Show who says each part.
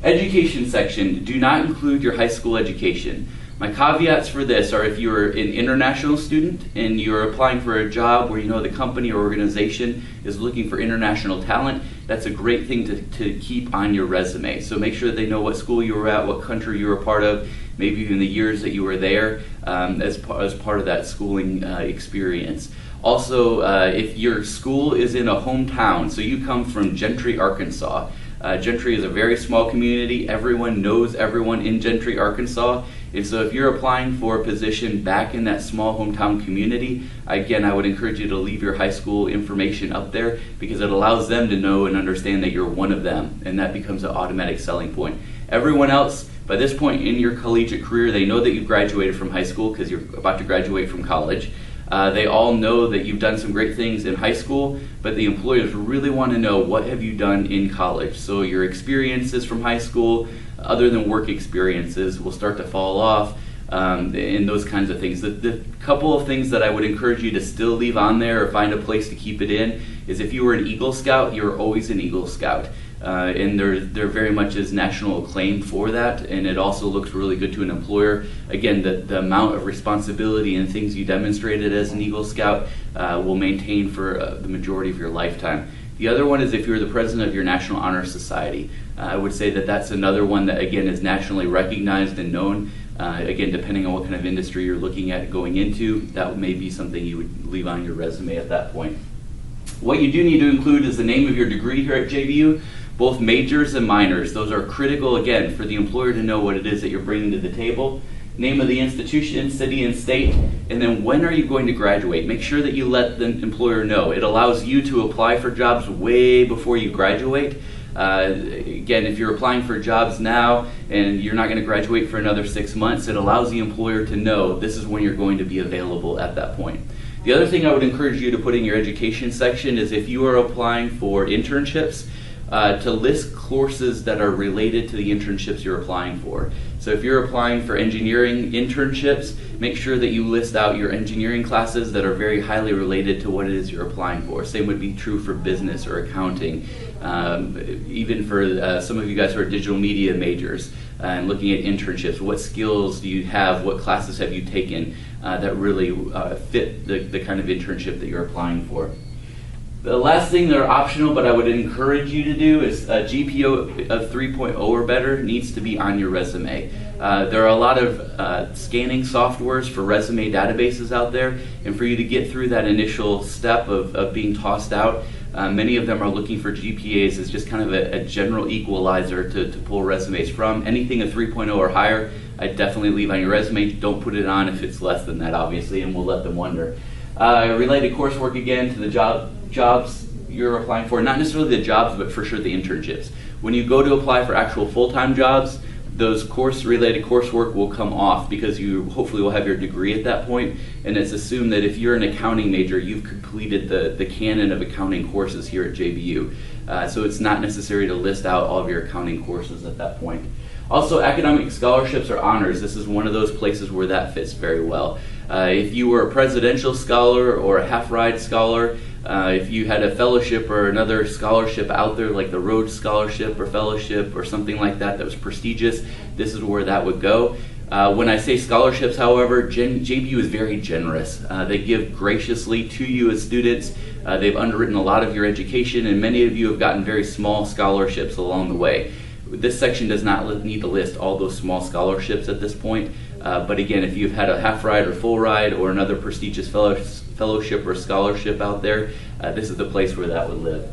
Speaker 1: Education section, do not include your high school education. My caveats for this are if you're an international student and you're applying for a job where you know the company or organization is looking for international talent, that's a great thing to keep on your resume. So make sure that they know what school you were at, what country you were a part of, maybe even the years that you were there as part of that schooling experience. Also, if your school is in a hometown, so you come from Gentry, Arkansas. Gentry is a very small community. Everyone knows everyone in Gentry, Arkansas. And so if you're applying for a position back in that small hometown community, again, I would encourage you to leave your high school information up there because it allows them to know and understand that you're one of them, and that becomes an automatic selling point. Everyone else, by this point in your collegiate career, they know that you've graduated from high school because you're about to graduate from college. They all know that you've done some great things in high school, but the employers really want to know what have you done in college. So your experiences from high school, other than work experiences, will start to fall off, and those kinds of things. The couple of things that I would encourage you to still leave on there or find a place to keep it in is if you were an Eagle Scout, you're always an Eagle Scout. And there very much is national acclaim for that, and it also looks really good to an employer. Again, the amount of responsibility and things you demonstrated as an Eagle Scout will maintain for the majority of your lifetime. The other one is if you're the president of your National Honor Society. I would say that that's another one that, again, is nationally recognized and known. Again, depending on what kind of industry you're looking at going into, that may be something you would leave on your resume at that point. What you do need to include is the name of your degree here at JVU. Both majors and minors, those are critical, again, for the employer to know what it is that you're bringing to the table. Name of the institution, city and state, and then when are you going to graduate? Make sure that you let the employer know. It allows you to apply for jobs way before you graduate. Again, if you're applying for jobs now and you're not going to graduate for another 6 months, it allows the employer to know this is when you're going to be available at that point. The other thing I would encourage you to put in your education section is if you are applying for internships, to list courses that are related to the internships you're applying for. So if you're applying for engineering internships, make sure that you list out your engineering classes that are very highly related to what it is you're applying for. Same would be true for business or accounting, even for some of you guys who are digital media majors and looking at internships. What skills do you have? What classes have you taken that really fit the kind of internship that you're applying for? The last thing that are optional, but I would encourage you to do, is a GPA of 3.0 or better needs to be on your resume. There are a lot of scanning softwares for resume databases out there, and for you to get through that initial step of being tossed out, many of them are looking for GPAs as just kind of a general equalizer to pull resumes from. Anything a 3.0 or higher, I'd definitely leave on your resume. Don't put it on if it's less than that, obviously, and we'll let them wonder. Related coursework, again, to the jobs you're applying for, not necessarily the jobs, but for sure the internships. When you go to apply for actual full-time jobs, those course-related coursework will come off because you hopefully will have your degree at that point, and it's assumed that if you're an accounting major, you've completed the canon of accounting courses here at JVU. So it's not necessary to list out all of your accounting courses at that point. Also, academic scholarships or honors. This is one of those places where that fits very well. If you were a presidential scholar or a half-ride scholar, if you had a fellowship or another scholarship out there like the Rhodes Scholarship or Fellowship or something like that that was prestigious, this is where that would go. When I say scholarships, however, JVU is very generous. They give graciously to you as students. They've underwritten a lot of your education, and many of you have gotten very small scholarships along the way. This section does not need to list all those small scholarships at this point, but again, if you've had a half ride or full ride or another prestigious fellowship or scholarship out there, this is the place where that would live.